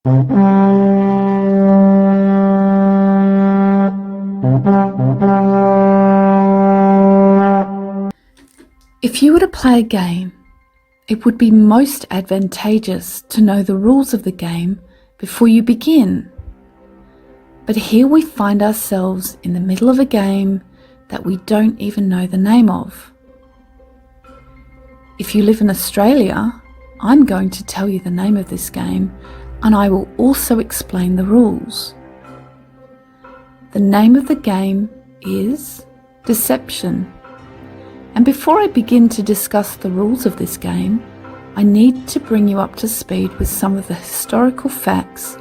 If you were to play a game, it would be most advantageous to know the rules of the game before you begin. But here we find ourselves in the middle of a game that we don't even know the name of. If you live in Australia, I'm going to tell you the name of this game, and I will also explain the rules. The name of the game is Deception. And before I begin to discuss the rules of this game, I need to bring you up to speed with some of the historical facts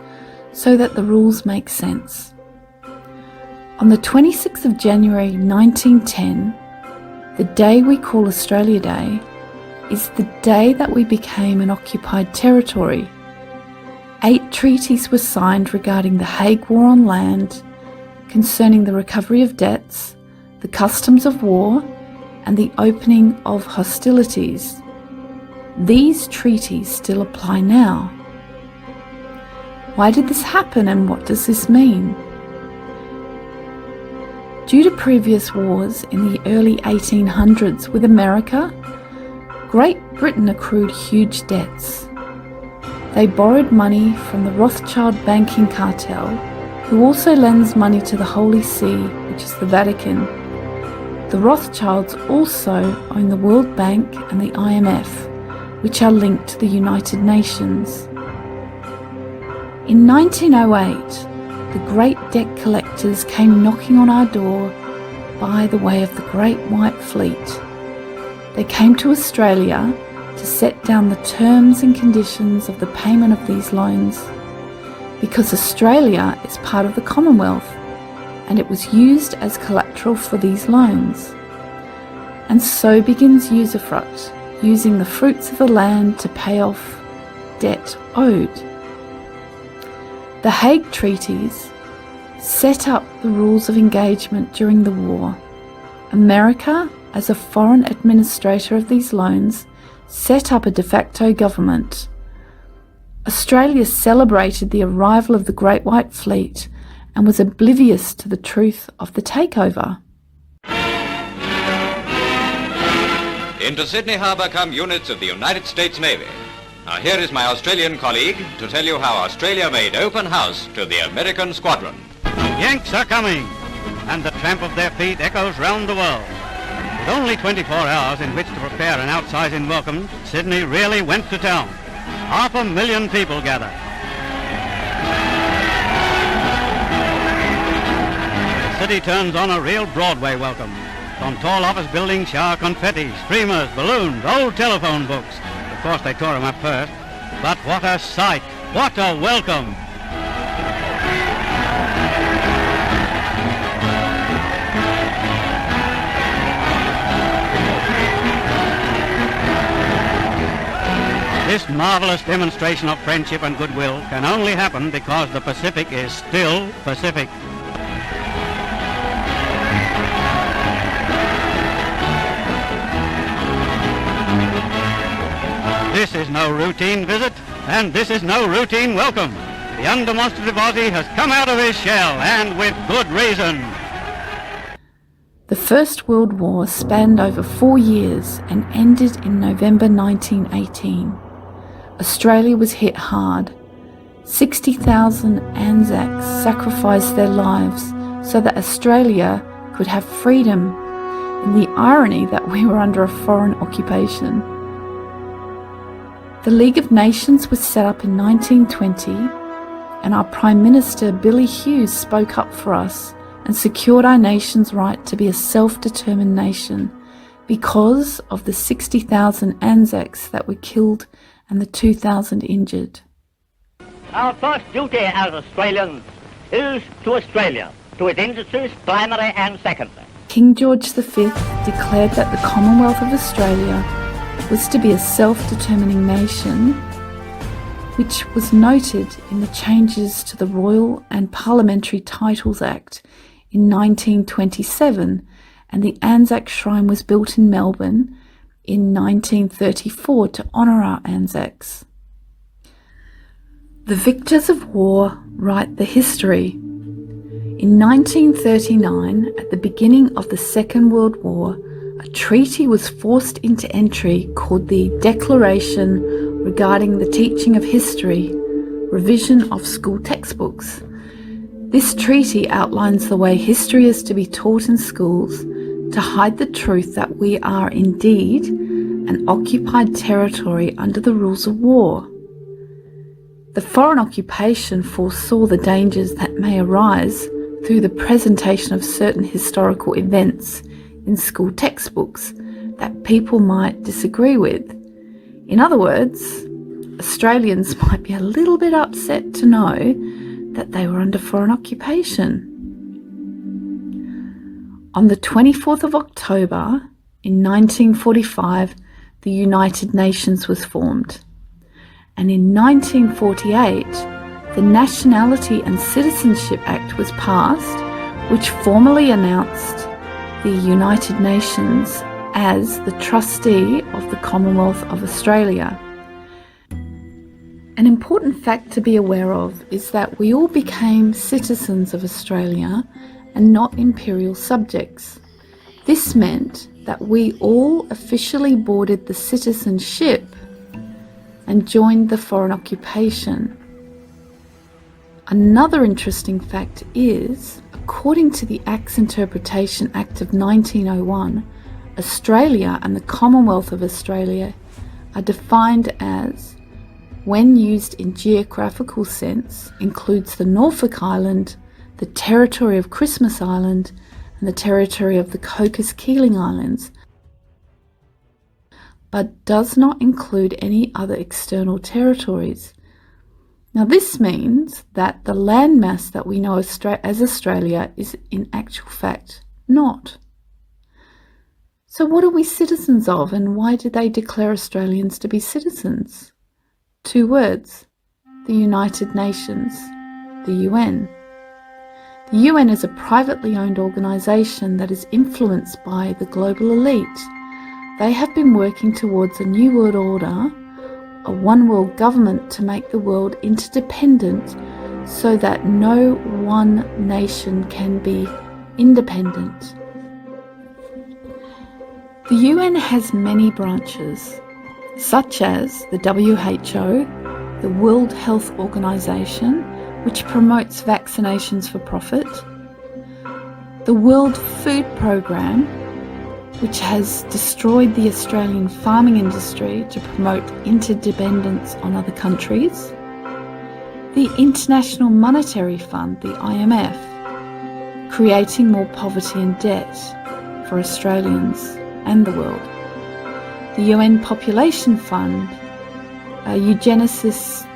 so that the rules make sense. On the 26th of January 1910, the day we call Australia Day, is the day that we became an occupied territory. 8 treaties were signed regarding the Hague War on land, concerning the recovery of debts, the customs of war, and the opening of hostilities. These treaties still apply now. Why did this happen, and what does this mean? Due to previous wars in the early 1800s with America, Great Britain accrued huge debts. They borrowed money from the Rothschild banking cartel, who also lends money to the Holy See, which is the Vatican. The Rothschilds also own the World Bank and the IMF, which are linked to the United Nations. In 1908, the great debt collectors came knocking on our door by the way of the Great White Fleet. They came to Australia to set down the terms and conditions of the payment of these loans, because Australia is part of the Commonwealth and it was used as collateral for these loans. And so begins usufruct, using the fruits of the land to pay off debt owed. The Hague Treaties set up the rules of engagement during the war. America, as a foreign administrator of these loans, set up a de facto government. Australia celebrated the arrival of the Great White Fleet and was oblivious to the truth of the takeover. Into Sydney Harbour come units of the United States Navy. Now here is my Australian colleague to tell you how Australia made open house to the American squadron. Yanks are coming, and the tramp of their feet echoes round the world. With only 24 hours in which to prepare an outsizing welcome, Sydney really went to town. 500,000 people gather. The city turns on a real Broadway welcome. From tall office buildings shower confetti, streamers, balloons, old telephone books. Of course they tore them up first. But what a sight! What a welcome! This marvelous demonstration of friendship and goodwill can only happen because the Pacific is still Pacific. This is no routine visit, and this is no routine welcome. The undemonstrative Aussie has come out of his shell, and with good reason. The First World War spanned over 4 years and ended in November 1918. Australia was hit hard. 60,000 Anzacs sacrificed their lives so that Australia could have freedom, in the irony that we were under a foreign occupation. The League of Nations was set up in 1920, and our Prime Minister Billy Hughes spoke up for us and secured our nation's right to be a self-determined nation because of the 60,000 Anzacs that were killed and the 2,000 injured. Our first duty as Australians is to Australia, to its industries, primary and secondary. King George V declared that the Commonwealth of Australia was to be a self-determining nation, which was noted in the changes to the Royal and Parliamentary Titles Act in 1927, and the Anzac Shrine was built in Melbourne in 1934 to honour our Anzacs. The victors of war write the history. In 1939, at the beginning of the Second World War, a treaty was forced into entry called the Declaration Regarding the Teaching of History, Revision of School Textbooks. This treaty outlines the way history is to be taught in schools to hide the truth that we are indeed an occupied territory under the rules of war. The foreign occupation foresaw the dangers that may arise through the presentation of certain historical events in school textbooks that people might disagree with. In other words, Australians might be a little bit upset to know that they were under foreign occupation. On the 24th of October in 1945, the United Nations was formed. And in 1948, the Nationality and Citizenship Act was passed, which formally announced the United Nations as the trustee of the Commonwealth of Australia. An important fact to be aware of is that we all became citizens of Australia and not imperial subjects. This meant that we all officially boarded the citizenship and joined the foreign occupation. Another interesting fact is, according to the Acts Interpretation Act of 1901, Australia and the Commonwealth of Australia are defined as, when used in geographical sense, includes the Norfolk Island, the territory of Christmas Island, and the territory of the Cocos-Keeling Islands, but does not include any other external territories. Now this means that the landmass that we know as Australia is in actual fact not. So what are we citizens of, and why did they declare Australians to be citizens? 2 words: the United Nations, the UN. The UN is a privately owned organisation that is influenced by the global elite. They have been working towards a new world order, a one world government to make the world interdependent so that no one nation can be independent. The UN has many branches, such as the WHO, the World Health Organization, which promotes vaccinations for profit, the World Food Programme, which has destroyed the Australian farming industry to promote interdependence on other countries, the International Monetary Fund, the IMF, creating more poverty and debt for Australians and the world, the UN Population Fund, a eugenicist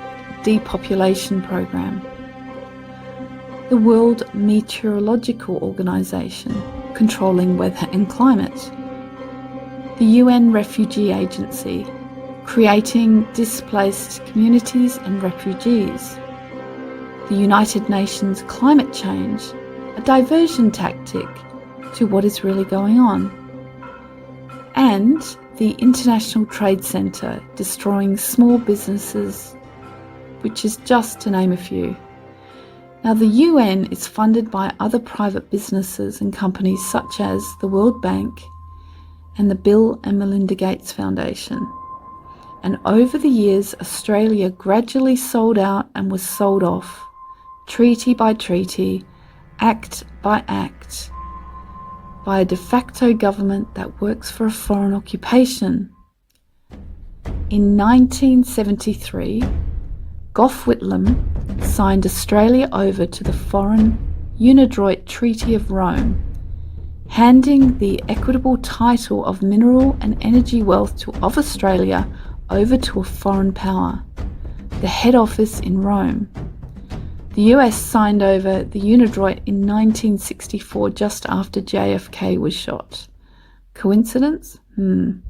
depopulation program, the World Meteorological Organization, controlling weather and climate, the UN Refugee Agency, creating displaced communities and refugees, the United Nations Climate Change, a diversion tactic to what is really going on, and the International Trade Centre, destroying small businesses, which is just to name a few. Now, the UN is funded by other private businesses and companies such as the World Bank and the Bill and Melinda Gates Foundation. And over the years, Australia gradually sold out and was sold off, treaty by treaty, act by act, by a de facto government that works for a foreign occupation. In 1973, Gough Whitlam signed Australia over to the Foreign Unidroit Treaty of Rome, handing the equitable title of mineral and energy wealth of Australia over to a foreign power, the head office in Rome. The US signed over the Unidroit in 1964, just after JFK was shot. Coincidence? The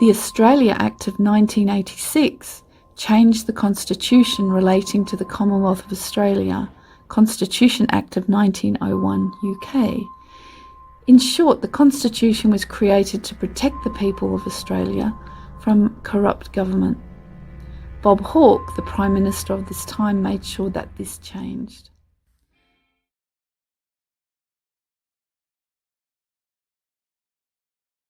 Australia Act of 1986 changed the constitution relating to the Commonwealth of Australia, Constitution Act of 1901 UK. In short, the Constitution was created to protect the people of Australia from corrupt government. Bob Hawke, the Prime Minister of this time, made sure that this changed.